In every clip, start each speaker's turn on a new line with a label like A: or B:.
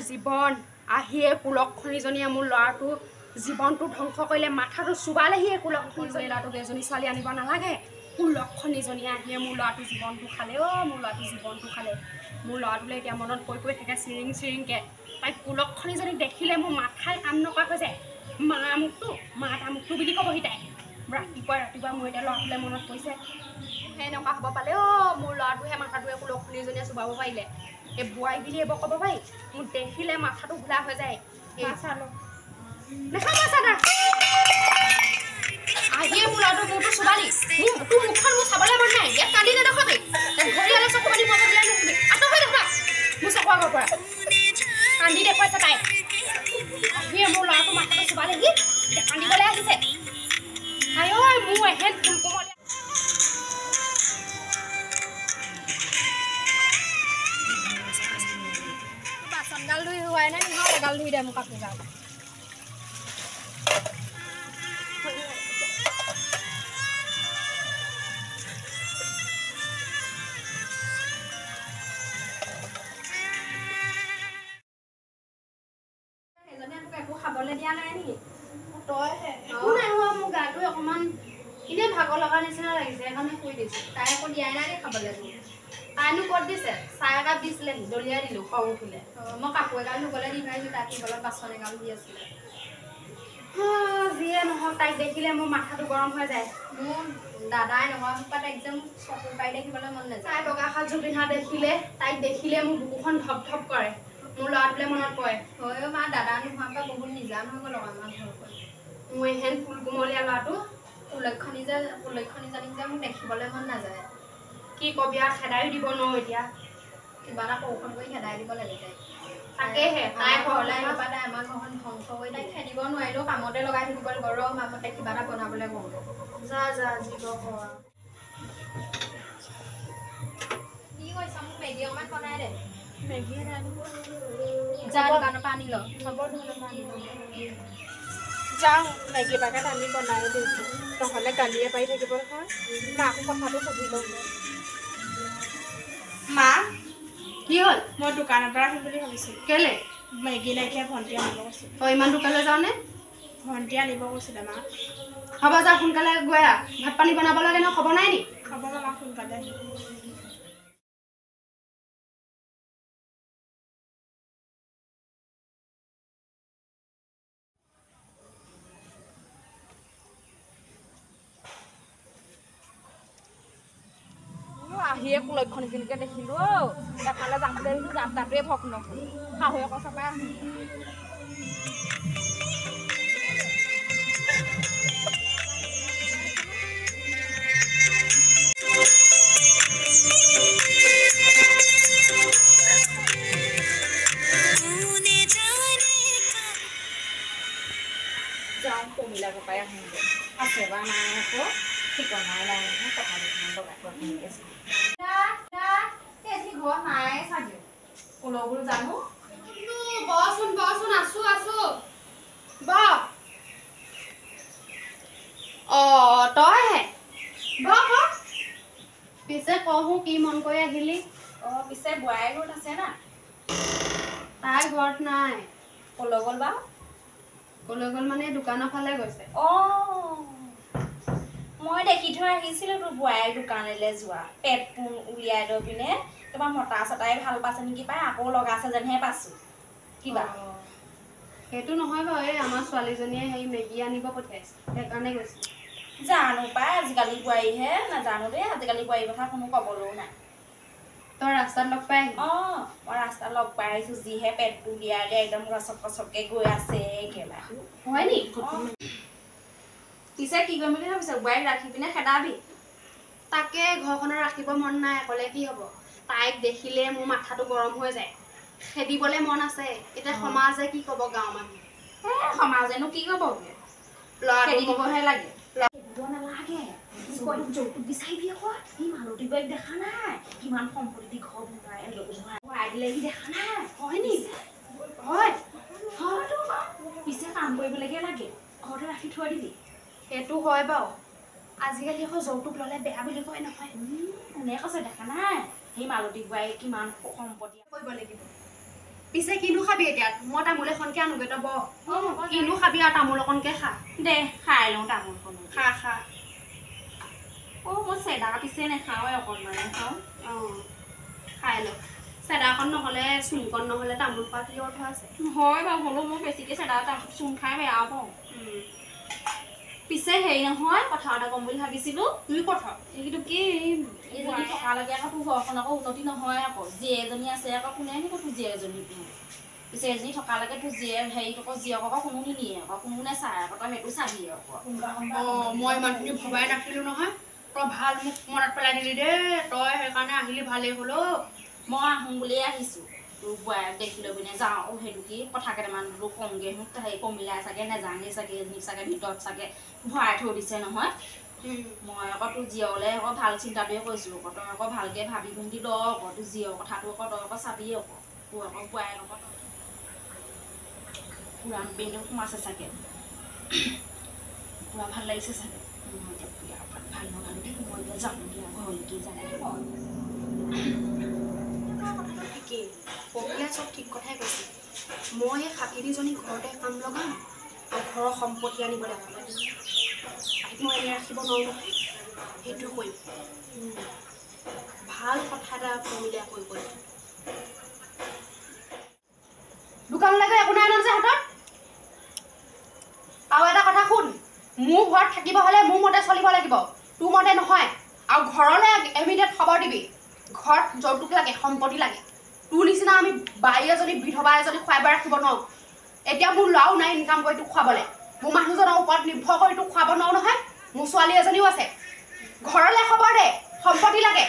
A: জীৱন আহিয়ে কুলক্ষণীজনীয়ে মোৰ ল'ৰাটো জীৱনটো ধ্বংস কৰিলে মাথাটো চুবালেহিয়ে কুলক্ষণীজনী ল'ৰাটোক এজনী ছোৱালী আনিব নালাগে কুলক্ষণীজনীয়ে আহিয়ে মোৰ ল'ৰাটো জীৱনটো খালে মোৰ ল'ৰাটো জীৱনটো খালে মোৰ ল'ৰাটোলৈ এতিয়া মনত পৰি থাকে চিৰিং চিৰিংকৈ তাইক কুলক্ষণীজনীক দেখিলে মোৰ মাথাই কাম নকৰা হৈ যায় মা তামুকটো বুলি ক'বহি তাই ৰাতিপুৱা মোৰ এতিয়া ল'ৰাটোলৈ মনত পৰিছে সেনেকুৱা হ'ব পালে মোৰ ল'ৰাটোহে মাথাটোৱে কুলক্ষণীজনীয়ে চুবাব পাৰিলে এই বোৱাৰী বুলি এইবোৰ ক'ব পাৰি মোক দেখিলে মাথাটো ঘোলা হৈ যায় আহিয়ে মোৰ ল'ৰাটো মোৰটো চুবালি তোৰ মুখখন মোৰ চাবলৈ মন নাই ইয়াত কান্দি নেদেখাবি ঘৰিয়ালে চকু পাতি মজা দিলে নুশুবি আঁতৰ হৈ দেখা মোৰ চকু আগৰ পৰা কান্দি দেখুৱাইছে তাই আহিয়ে মোৰ ল'ৰাটো মাথাটো চুবালেহি কান্দিবলৈ আহিছে আই ঐ মোৰ এহেঁত ফুল কোমলীয়া বাচনগাল ধুই হোৱাই নাই নহয় এগাল ধুই দে মোৰ কাপোৰগাল একো খাবলৈ দিয়া নাই নেকি তইহে একো নাই হোৱা মোৰ গাটো অকণমান এনেই ভাগৰ লগা নিচিনা লাগিছে সেইকাৰণে শুই দিছোঁ তাই একো দিয়াই নাই নেকি খাবলৈ তাইনো ক'ত দিছে চাহ একাপ দিছিলে দলিয়াই দিলোঁ খং উঠিলে মই কাপোৰ এগাল ধুবলৈ দি পাৰিছোঁ তাই টিবলত বাচন এগাল দি আছিলে যিয়ে নহওক তাইক দেখিলে মোৰ মাথাটো গৰম হৈ যায় মোৰ দাদাই নহয় সোপাত একদম চকু পাই দেখিবলৈ মন নাযায় তাই বগা সাজযোৰ পিন্ধা দেখিলে তাইক দেখিলে মোৰ বুকুখন ধপ ধপ কৰে মোৰ ল'ৰাটোলৈ মনত পৰে হয় মা দাদা নোহোৱাৰ পৰা বহুত নিজান হৈ গ'ল আমাৰ ঘৰৰ পৰা মোৰ এহেন ফুল কোমলীয়া ল'ৰাটো কুলক্ষণীজনীক যে মোক দেখিবলৈ মন নাযায় কি কবি আৰু খেদাইও দিব নোৱাৰো এতিয়া কিবা এটা কৌশল কৰি খেদাই দিব লাগে তাকেহে তাই ঘৰলৈ আহিব পৰা তাই আমাৰ ঘৰখন ধ্বংস কৰি তাইক খেদিব নোৱাৰিলেও কামতে লগাই থাকিব গৰম মামতে কিবা এটা বনাবলৈ কওঁ যা জীৱ কি কৈছ মোক মেগী অকণমান বনাই দে মেগী যা দোকানৰ পৰা আনি ল হ'ব যাওঁ মেগী পেকেট আনি বনাই দিছোঁ নহ'লে গালিয়ে পাৰি থাকিব নহয় মাকো কথাটো সুধি লওঁ মা কি হ'ল মই দোকান এটা আহিম বুলি ভাবিছোঁ কেলৈ মেগী নাইকিয়া ভণ্টি আনিব কৈছোঁ তই ইমান দোকানলৈ যাওঁনে ভণ্টি আনিব কৈছিলে মা হ'ব যা সোনকালে গৈ ভাত পানী বনাব লাগে ন খবৰ নাই নি হ'ব মা সোনকালে আহিব আহিয়ে কুলক্ষণীজনীকে দেখিলোঁ এফালে যাম বুলি ভাবিলোঁ যাত্ৰাটোৱে ভক নহ'ল শাহুৱেকৰ চপাই আহিম যাওঁ কমিলা কপাই আহিমগৈ আছে বা নাই আকৌ ঠিকনাই নাই নহয় কথা ঘৰ নাই চাগে কলৈ জানো বচোন আছো তইহে পিছে কহো কি মন কৰি আহিলি পিছে বোৱাৰীৰ ঘৰত আছে না তাই ঘৰত নাই কলৈ গ'ল বা কলৈ গ'ল মানে দোকানৰ ফালে গৈছে মই দেখি থৈ আহিছিলোঁ তোৰ বোৱাৰীৰ দোকানলৈ যোৱা পেট উলিয়াই লৈ পিনে তোমাৰ মতা চতাই ভাল পাইছে নেকি পাই আকৌ লগাইছে যেনহে পাইছোঁ কিবা সেইটো নহয় বাৰু এই আমাৰ ছোৱালীজনীয়ে সেই মেগী আনিব পঠিয়াইছে সেইকাৰণে গৈছে জানো পাই আজিকালি বোৱাৰীহে নাজানো দেই আজিকালি বোৱাৰীৰ কথা কোনো ক'বলৈও নাই তই ৰাস্তাত লগ পাই মই ৰাস্তাত লগ পাই আহিছোঁ যিহে পেটটো উলিয়াই একদম ৰচককৈ গৈ আছে একেবাৰে হয় নি পিছে কি কৰিম বুলি ভাবিছ বোৱাৰীক ৰাখি পিনে খেদাবি তাকে ঘৰখনত ৰাখিব মন নাই অকলে কি হ'ব তাইক দেখিলে মোৰ মাথাটো গৰম হৈ যায় খেদিবলৈ মন আছে এতিয়া সমাজে কি ক'ব গাঁৱৰ মানুহে সমাজেনো কি ক'বগে ল'ৰাটো দিবহে লাগে নালাগে বিচাৰিবি আকৌ সি মালতী বোৱাৰীক দেখা নাই কিমান সম্পত্তি ঘৰ ভৰাই দিলেহি দেখা নাই হয় নি হয় পিছে কাম কৰিবলৈকে লাগে ঘৰতে ৰাখি থৈ দিবি সেইটো হয় বাৰু আজিকালি আকৌ যৌতুক ল'লে বেয়া বুলি কয় নহয় কোনে কৈছে দেখা নাই সেই মালতী বোৱাৰীক কিমান সম্পত্তি কৰিব লাগিব পিছে কিনো খাবি এতিয়া মই তামোল এখনকে আনোগে তই বহ কিনো খাবি আৰু তামোল অকণকে খা
B: দে খাই লওঁ তামোলখন
A: খা খা
B: মই চেদা পিছে নাখাওঁ অকণমানে খাওঁ
A: খাই ল চেদাকণ নহ'লে চূণকণ নহ'লে তামোল খোৱা কি অৰ্থ আছে
B: হয় বাৰু হ'লেও মই বেছিকৈ চেদা চূণ খাই বেয়া পাওঁ পিছে হেৰি নহয় কথা এটা ক'ম বুলি ভাবিছিলোঁ
A: তুমি কথা
B: এইটো কি এইজনী টকালৈকে আকৌ তোৰ ঘৰখন আকৌ উন্নতি নহয় আকৌ জীয়ে এজনী আছে আকৌ কোনে নিব তোৰ জীয়ে এজনী পিছে এজনী থকালৈকে তোৰ জীয়ে হেৰি আকৌ জীয়েক আকৌ কোনো নিনিয়ে আকৌ কোনো নেচায় আকৌ তই সেইটো চাবি আকৌ
A: মই ইমানখিনি ভবাই নাছিলোঁ নহয় তই ভাল মোক মনত পেলাই দিলি দেই তই সেইকাৰণে আহিলি ভালেই হ'ল
B: মই আহোঁ বুলিয়ে আহিছোঁ তোৰ বোৱাৰীক দেখি লৈ পিনে যাওঁ সেইটো কি কথা কেইটামান বোলো কমগৈ মোক হেৰি কমিলাই চাগে নেজানেই চাগে এজনীক চাগে ভিতৰত চাগে ভৰাই থৈ দিছে নহয় মই আকৌ তোৰ জীয়লৈ আকৌ ভাল চিন্তাটোৱে কৈছিলোঁ আকৌ তই আকৌ ভালকৈ ভাবি চিন্তি ল আকৌ তোৰ জীয়ৰ কথাটো আকৌ তই আকৌ চাবি আকৌ তোৰ আকৌ বোৱাৰীক আকৌ পুৰা পেইণ্টত সোমাইছে চাগে পুৰা ভাল লাগিছে চাগে ভাল লগালো দেই মই এতিয়া যাম দিয়া ঘৰলৈ কি জানে
A: ঠিকেই পপিলে চব ঠিক কথাই কৈছে মই এই সাকিনীজনী ঘৰতে কাম লগাম আৰু ঘৰৰ সম্পত্তি আনিবলৈ মই এনে ৰাখিব নোৱাৰোঁ নহয় সেইটো কৰিম ভাল কথা এটা পমিলে কৈ কৈ দোকানলৈ গৈ একো নাই আনন্দ যে হাতত আৰু এটা কথা শুন মোৰ ঘৰত থাকিব হ'লে মোৰ মতে চলিব লাগিব তোৰ মতে নহয় আৰু ঘৰলৈ এমিডিয়েট খবৰ দিবি ঘৰত যৌতুক লাগে সম্পত্তি লাগে তোৰ নিচিনা আমি বাৰী এজনী বিধৱা এজনী খুৱাই বাই ৰাখিব নোৱাৰোঁ এতিয়া মোৰ ল'ৰাও নাই ইনকাম কৰি তোক খুৱাবলৈ মোৰ মানুহজনৰ ওপৰত নিৰ্ভৰ কৰি তোক খুৱাব নোৱাৰোঁ নহয় মোৰ ছোৱালী এজনীও আছে ঘৰলৈ খবৰ দে সম্পত্তি লাগে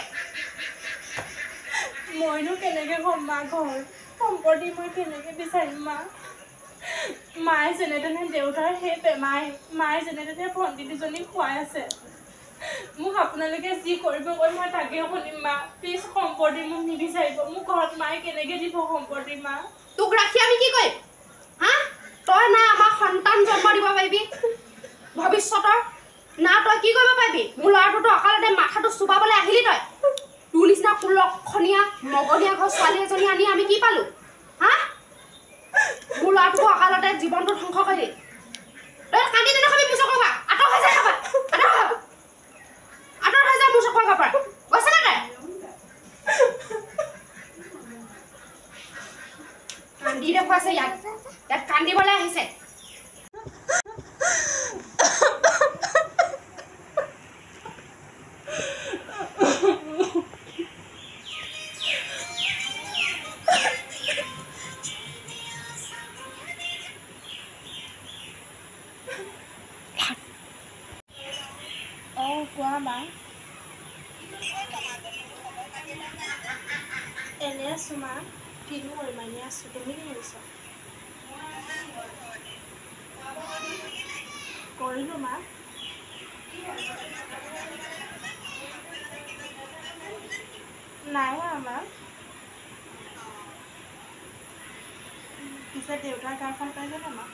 C: মইনো কেনেকৈ ক'ম মা ঘৰ সম্পত্তি মই কেনেকৈ বিচাৰিম মা মায়ে যেনে তেনে দেউতাৰ সেই বেমাৰ মায়ে যেনে তেনে ভণ্টি দুজনীক খুৱাই আছে মোক আপোনালোকে যি কৰিব কয় মই তাকে শুনিম মা প্লিজ সম্পত্তি মোক নিবিচাৰিব মোক ঘৰত মায়ে কেনেকৈ দিব সম্পত্তি মা
A: তোক ৰাখি আমি কি কৰিম হা তই না আমাৰ সন্তান জন্ম দিব পাৰিবি ভৱিষ্যতৰ না তই কি কৰিব পাৰিবি মোৰ ল'ৰাটোতো অকালতে মাথাটো চুবাবলৈ আহিলি তই তোৰ নিচিনা কুলক্ষণীয়া মগনীয়া ঘৰ ছোৱালী এজনী আনি আমি কি পালোঁ হা মোৰ ল'ৰাটোকো অকালতে জীৱনটো ধ্বংস কৰিলি তই কান্দি নেদেখাবি মোৰ চকুৰ পৰা আঁতৰ হৈ যায় খাবা আঁতৰ হৈ যায় মোৰ চকুৰ পৰা গৈছে নে কান্দি দেখুৱাইছে ইয়াত কান্দিবলৈ আহিছে
C: কোৱা মা এনে আছোঁ মা কিনো কৰিম এনে আছোঁ তুমি কি কৰিছা কৰিলোঁ মা নাই মা পিছে দেউতাৰ গাঁওখন পাই জানো মা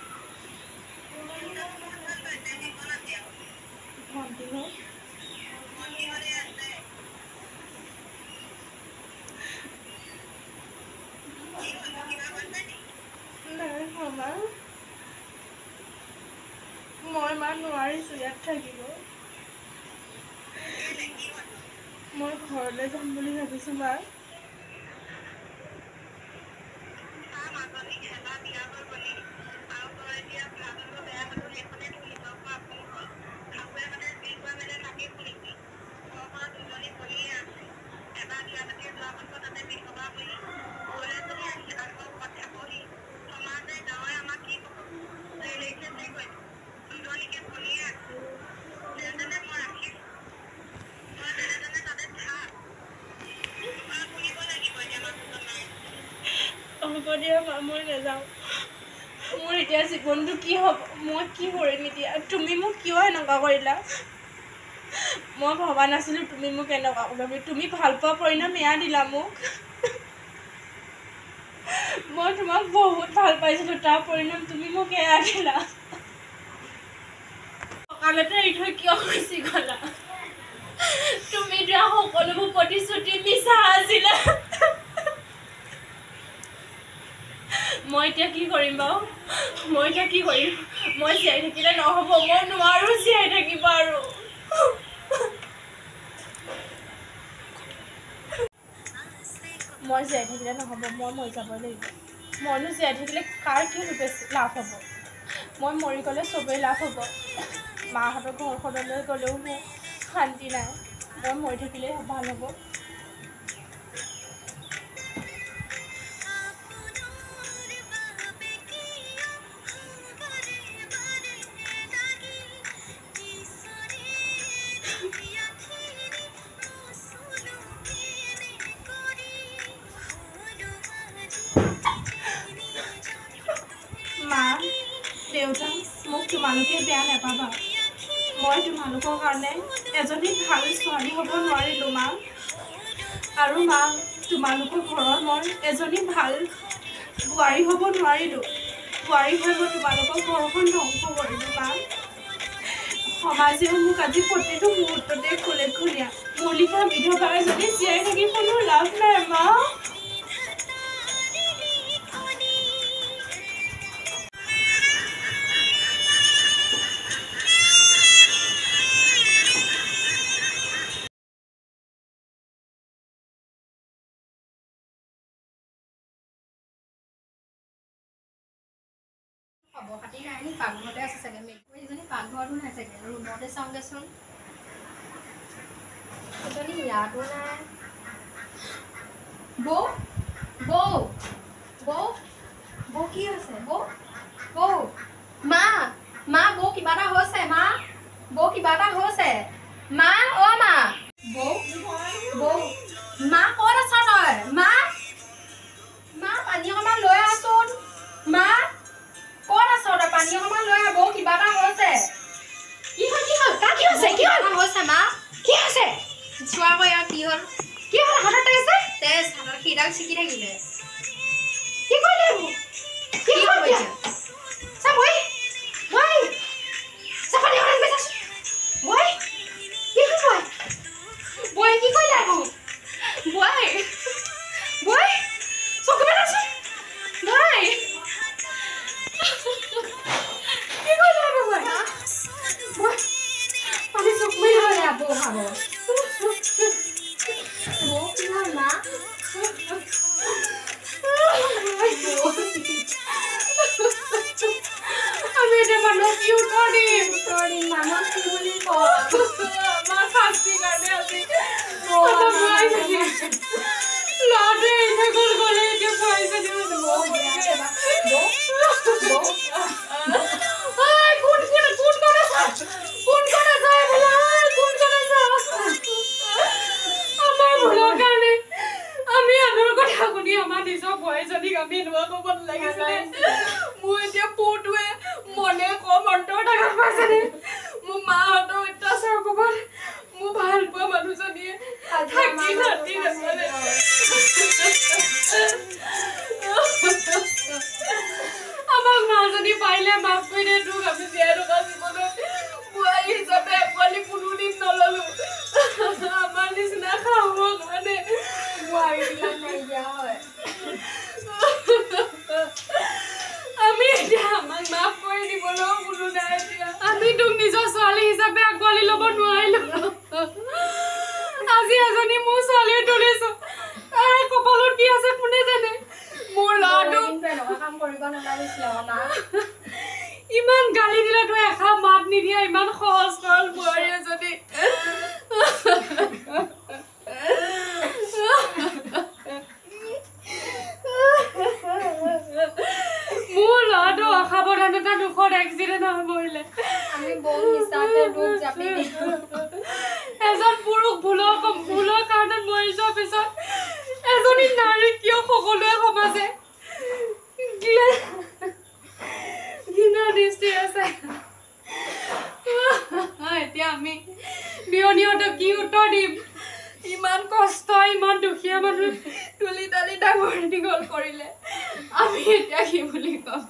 C: ভণ্টি হৈ মই মা নোৱাৰিছোঁ ইয়াত থাকিব মই ঘৰলৈ যাম বুলি ভাবিছোঁ মা হ'ব দিয়া মা মই নাযাওঁ মোৰ এতিয়া জীৱনটো কি হ'ব মই কি কৰিম এতিয়া তুমি মোক কিয় এনেকুৱা কৰিলা মই ভবা নাছিলোঁ তুমি মোক এনেকুৱা কৰিবা তুমি ভাল পোৱা পৰিণাম এয়া দিলা মোক মই তোমাক বহুত ভাল পাইছিলোঁ তাৰ পৰিণাম তুমি মোক এয়া দিলা সকালতে এৰি থৈ কিয় গুচি গ'লা তুমি দিয়া সকলোবোৰ প্ৰতিশ্ৰুতি মিছা আছিলে মই এতিয়া কি কৰিম বাৰু মই এতিয়া কি কৰিম মই জীয়াই থাকিলে নহ'ব মই নোৱাৰোঁ জীয়াই থাকিব আৰু মই জীয়াই থাকিলে নহ'ব মই মৰি যাব লাগিব মইনো জীয়াই থাকিলে কাৰ কি বেছি লাভ হ'ব মই মৰি গ'লে চবেই লাভ হ'ব মাহঁতৰ ঘৰখনলৈ গ'লেও মোৰ শান্তি নাই মই মৰি থাকিলেই ভাল হ'ব মা দেউতা মোক তোমালোকে বেয়া নাপাবা মই তোমালোকৰ কাৰণে এজনী ভাল ছোৱালী হ'ব নোৱাৰিলোঁ মা আৰু মা তোমালোকৰ ঘৰৰ মই এজনী ভাল বোৱাৰী হ'ব নোৱাৰিলোঁ বোৱাৰী হৈ মই তোমালোকৰ ঘৰখন ধ্বংস কৰিলোঁ মা সমাজেও মোক আজি প্ৰতিটো মুহূৰ্ততে খোলে খুলীয়া মোৰ লিখা বিধৱা এজনী জীয়াই থাকি কোনো লাভ নাই মা
D: খবৰ খাতি নাই নি পাকঘৰতে আছে চাগে মেকুৰীজনী পাকঘৰতো নাই চাগে ৰুমতে চাওঁগেচোন এজনী ইয়াতো নাই বৌ বৌ বৌ বৌ কি হৈছে বৌ বৌ মা মা বৌ কিবা এটা হৈছে মা বৌ কিবা এটা হৈছে মা অ মা বৌ বৌ মা ক'ত আছ তই মা মা পানী অকণমান লৈ আহচোন মা ক'ত আছ তই পানী অকণমান লৈ আহ বৌ কিবা এটা হৈছে কি হ'ল কাৰ কি হৈছে কি হ'ল হৈছে মা কি হৈছে চোৱা আকৌ ইয়াৰ কি হ'ল হাতত তেজ হাতত সিডাল ছিগি থাকিলে কি কৰিলে কি হ'ল এতিয়া চা বৈ চা পানী অকণমান লৈ যাচোন বৈ কি হ'ল বৈ কি কৰিলে আকৌ বৈ চকু পেলাচোন বৈ কি কৰিলে আকৌ বৈ পানী চকু পেলালে বৌ খাব বৌ কি হ'ল মা আমি এতিয়া মানুহক কি উত্তৰ দিম মানুহক কি বুলি কওঁ আমাৰ শাস্তিৰ কাৰণে আজি ল'ৰাটোৱে এনে গ'লে এতিয়া পইচা দিব আমি এনেকুৱা ক'ব নালাগিছিলে মোৰ এতিয়া পুটোৱে মনে কম অন্তৰ থাকা পাইছেনে মোৰ মাহঁতৰ অত্যাচাৰ ক'বাত মোৰ ভাল পোৱা মানুহজনীয়ে থাকি নাতি নাপালে আমাক মাজনী পাৰিলে মাফ কৰি দে তোক আমি জীয়াই থকা জীৱনত বোৱাৰী হিচাপে পোৱালি কোনোদিন নললো আমাৰ নিচিনা খাবৰ কাৰণে বোৱাৰীবিলাক নাইকিয়া হয় আমি এতিয়া আমাক মাফ কৰি দিবলৈও কোনো নাই এতিয়া আমি তোক নিজৰ ছোৱালী হিচাপে আঁকোৱালি ল'ব নোৱাৰিলো আজি এজনী মোৰ ছোৱালীয়ে তুলিছো তাই কপালত কি আছে কোনে জানে মোৰ ল'ৰাটো এনেকুৱা কাম কৰিব নালাগিছিলে ইমান গালি দিলে তই এষাৰ মাত নিদিয়া ইমান সহজ সৰল বোৱাৰী এজনী মোৰ ল'ৰাটো অসাৱধানতা দুখত এক্সিডেণ্ট হৈ মৰিলে আমি বহু হিচাপে দুখ জাপি দিলোঁ এজন পুৰুষ ভুলৰ কাৰণে মৰি যোৱাৰ পিছত এজনী নাৰী কিয় সকলোৱে সমাজে ঘৃণাৰ দৃষ্টি আছে এতিয়া আমি বিয়নীহঁতক কি উত্তৰ দিম ইমান কষ্ট ইমান দুখীয়া মানুহ তুলি তালি ডাঙৰ দীঘল কৰিলে আমি এতিয়া কি বুলি কম